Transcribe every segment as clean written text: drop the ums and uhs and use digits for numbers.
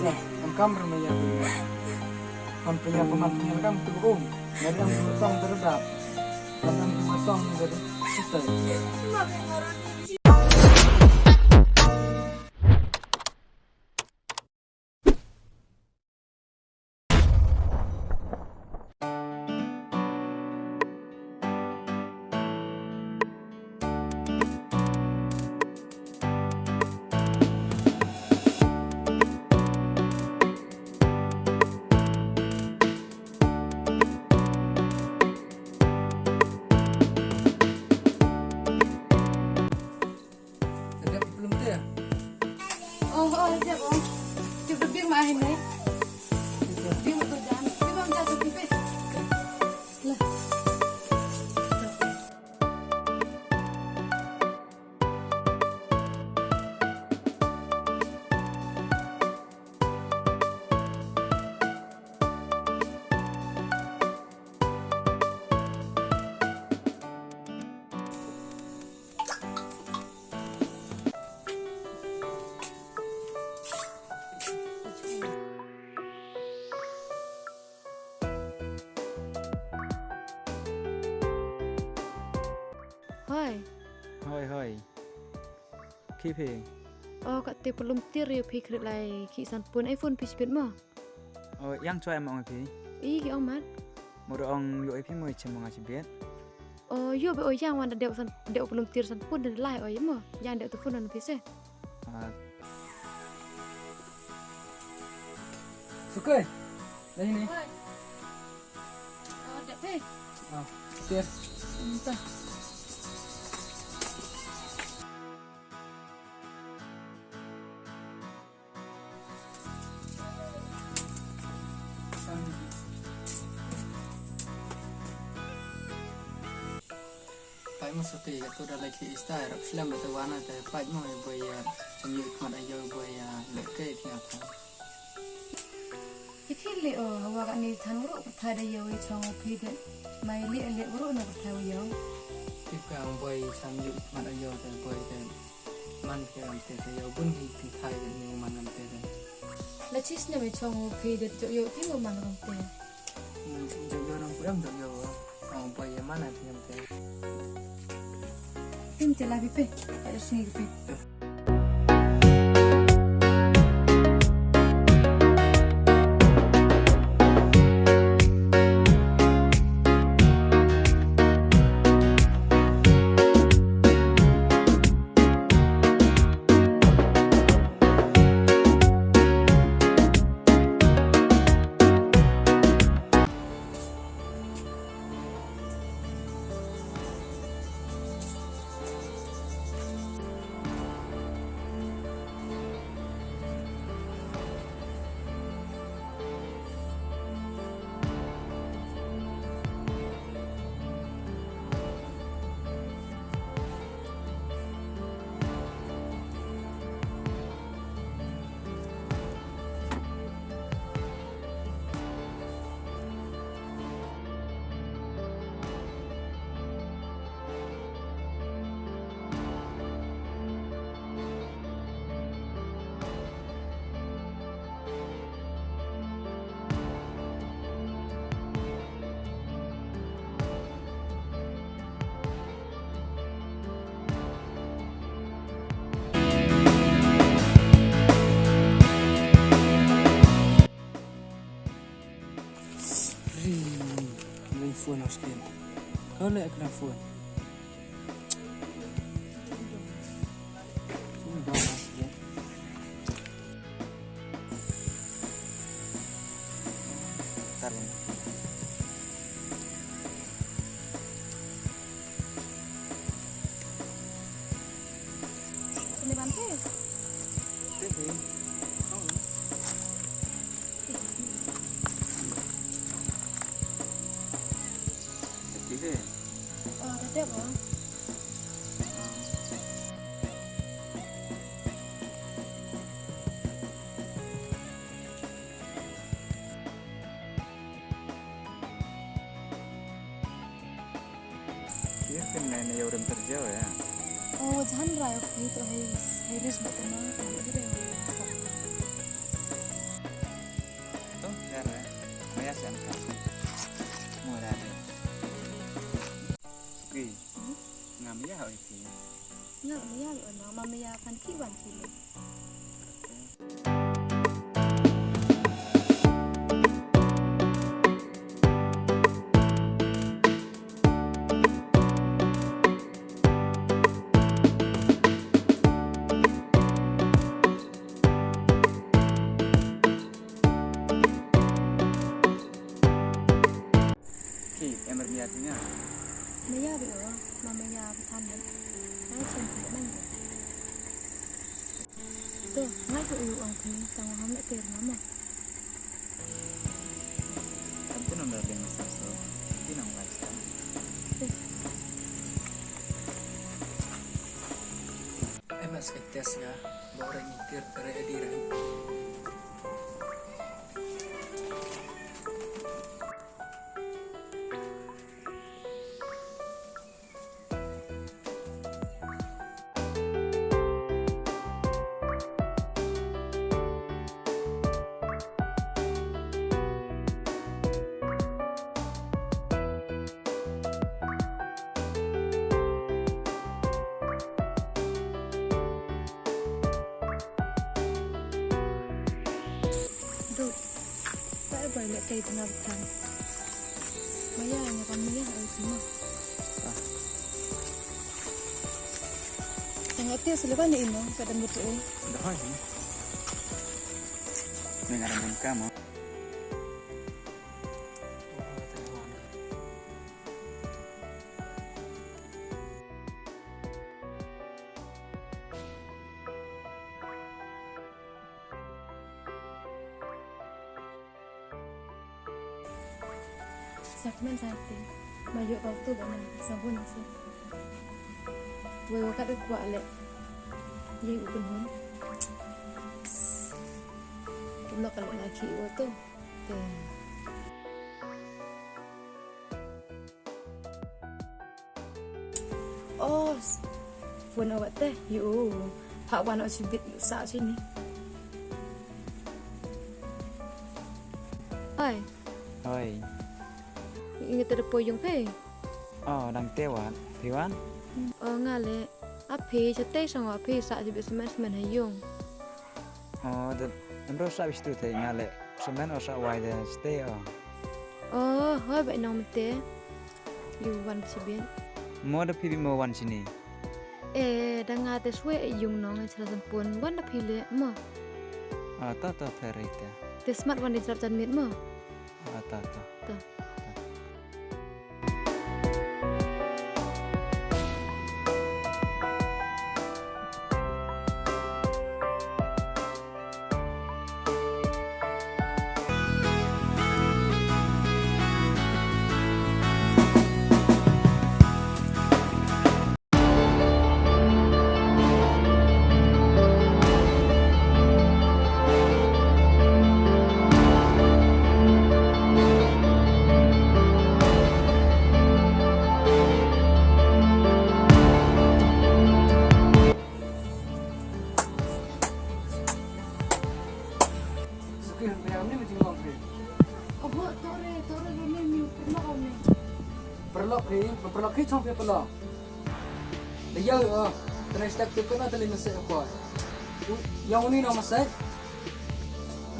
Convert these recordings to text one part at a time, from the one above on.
bisa on kamar maya on punya pemandangan kamu tuh dari yang potong terhadap dan yang potong dari situ. Siap om. Coba biar main nih. Biar betul jangan. Coba om jatuh pipis. Lah. Hoi. Hoi. Kipi. Oh, kat te pelum tir yo pikir lai kisan pun iPhone pisbit mo. Oh, yang coy emang api. Ih, om mat. Moro ong yo api mo cemang aci bet. Oh, yo be oh yang wanda dek san dek pelum tir san pun dan lai oh mo. Yang dek tu phone on pise. Suka? Dah ini. Oh, dek pe. Oh, tir. Entah. Pai mo suti ka tu dalai ki ista rap slam ta wana ta pai mo boy samyu khmat ayo boy lekke thia tha. Itu le oh hawa kan ni than uru thai da yo chong phi de. Mai le uru no thai yo. Ka boy samyu khmat ayo ta boy ta man ke ante ta yo bun hi thai ni man ante ta. La chis ne me chong phi de yo ti mo man rom te. Yo rong puram yo boy mana thi ante. Pinche la pipe. Ada sini pipe. Phone harus dia. Kau lihat kena phone. Ini dah masih. Taruh. Ini bantu. Jadi. Oh, ada apa? Dia kan main orang terjauh ya. Oh, jangan rayu itu harus betul mana kalau dia sen kan. Mau ada. Suki. Ngamnya hal itu. Nggak, ya lo, mama ya kan kiwan sih. Ki, em bermiatnya. Maya bị ở, mà maya bị tham đấy. Nói chuyện thì mạnh rồi. Tuh, ngay tụi yêu ông thì tao không lại tiền lắm mà. Itu nomor yang masuk so. Ini nomor lifestyle. Mas ketes ya, bawa orang nyitir karena ediran. Duh, tak boleh kayak tengah bukan. Maya hanya kan maya harus semua. Tengok dia selepas ni ino, kadang betul. Dah ni. Dengan ada kamu. Sakmen sate, maju waktu banyak sabun nasi. Wewe kadang kuat lek, ye ukun hun. Kalau kalau lagi waktu, oh, phun awak teh, you, hak wan awak cibit sak sini. Hai. Oi. Ingat ada poyong pe. Oh, dang tewan. Tewan? Ngale. Ape cete sang ape sak je semen hayong. Oh, the emro sa bistu te ngale. Semen osa wide stay oh. Oh, hoi bai nong mete. Yu wan sibin. Mo da pibi mo wan sini. Dang ngate swe yung nong sila sampun wan da pile mo. Ah, ta terita. Te smart wan di sarap jan mit mo. Ah, ta. Ta. Suki, yang ni macam ngom ni. Oh, tore lo ni mi mo ko ni. Perlok ni, perlok ni sampai perlok. Dia terus tak tu kena tali masuk apa. Yang ni nama saya.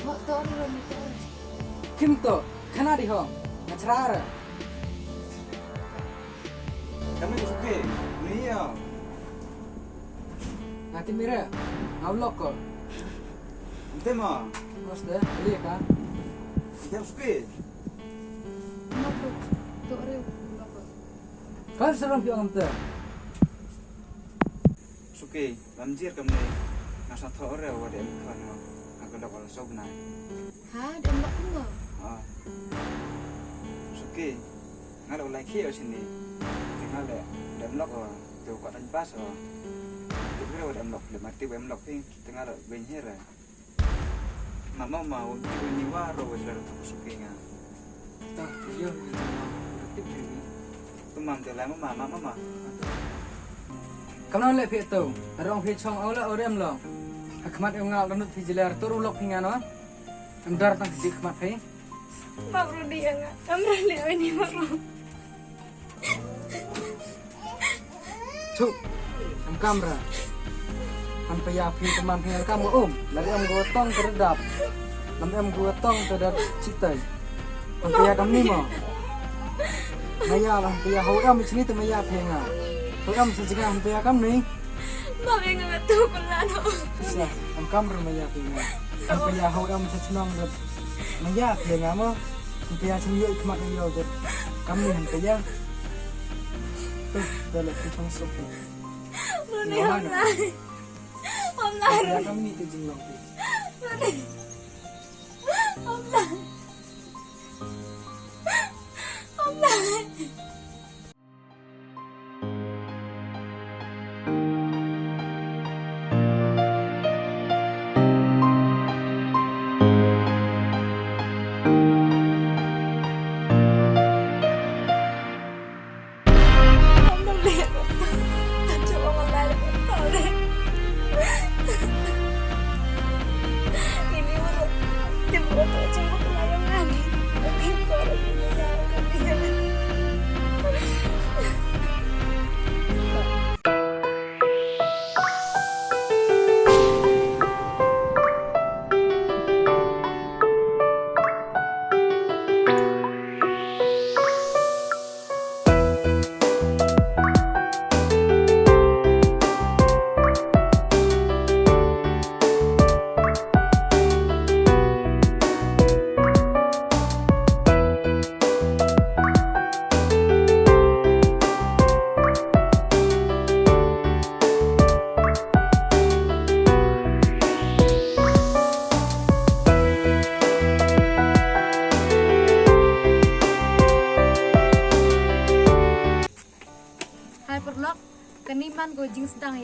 Mo tore lo ni tore. Kim tu, kena di hong. Ngacrar. Kami suke. Ni ya. Nanti mira, awlok ko. Tema. Mas dah, beli kan? Tem suke. Mo tore. Kan serang piang tu. Suke, lamjir kami. Nasa thore wade kan. Aku dah kalau sob nai. Ha, dem lok mo. Ah. Suke. Ngalo lai khi ở sini. Tinggal le dem lok tu kau tan pas oh. Tu kira dem lok le mati dem lok ping tinggal ben here. Mama mau ni waro wajah tu suke nga. Tak, dia macam tip ni. Tu mam tu lai mama. Kamu nak lihat tu, orang pergi chong awak orang lo. Akmat yang ngal kanut pergi jelar tu rulok pingan no. Amdar tang pergi akmat pergi. Mabro dia nggak? Kamera dia ini mabro. Cuk, am kamera. Kan peyapi teman tinggal kamu Dari am gotong terhadap. Nanti am gotong terhadap citai. Am peya kamu ni mo. Maya lah peya hau am di sini tu maya penga. Hau am sejengah am peya kamu ni. Mabro nggak tahu kulano. Sa, am kamera maya penga. Am peya hau am sejenong kat. Maya penga mo. Am peya sendiri kemak yo kat. Kamu ni am peya. Tuh, dalam pisang sofa. Bruni online. Online. Ya kami ni terjengok. Bruni. Online. Online. Hyperlock kaniman go jing sedang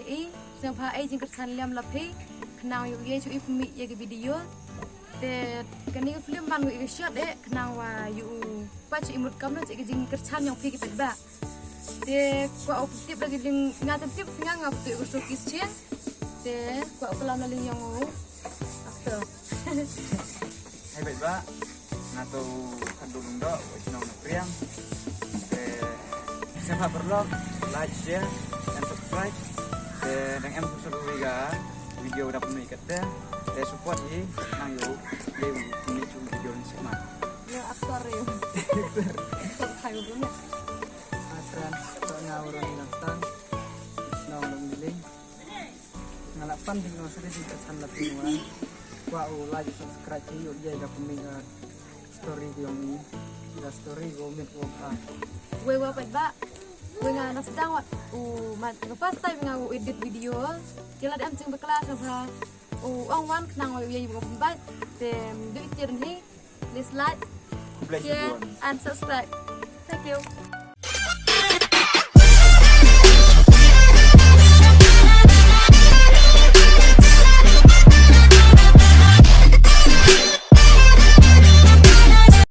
sang pha jing kersan liam lapi kenang yu ye chu ifmi ye video te kani film man go shot kenang wa yu pa chu imut kam na jing kersan yang phi ki ba te kwa optip lagi jing ngatem tip ngap tu go so kitchen te kwa pelan ling yang after Hai baik ba, ngato kandung do, wajinong priang. Siapa perlu like, share, dan subscribe. Dan em seru juga video dapat mengikat dan support ye nang yo lewu ini cuma video ni semua. ya aktor ya aktor kayu dulu Atran, soalnya orang datang, senang memilih. Ngalapan di masa di kesan lebih muan. Wow, like, subscribe yuk jaga peminat story yang ini. Ya story gomit gompa. gue wapet ba gue nga nasedang wat mat first time nga edit video kila di amcing berkelas apa ang wan kenang wa yai buka pembat dem do it ni please like share and subscribe thank you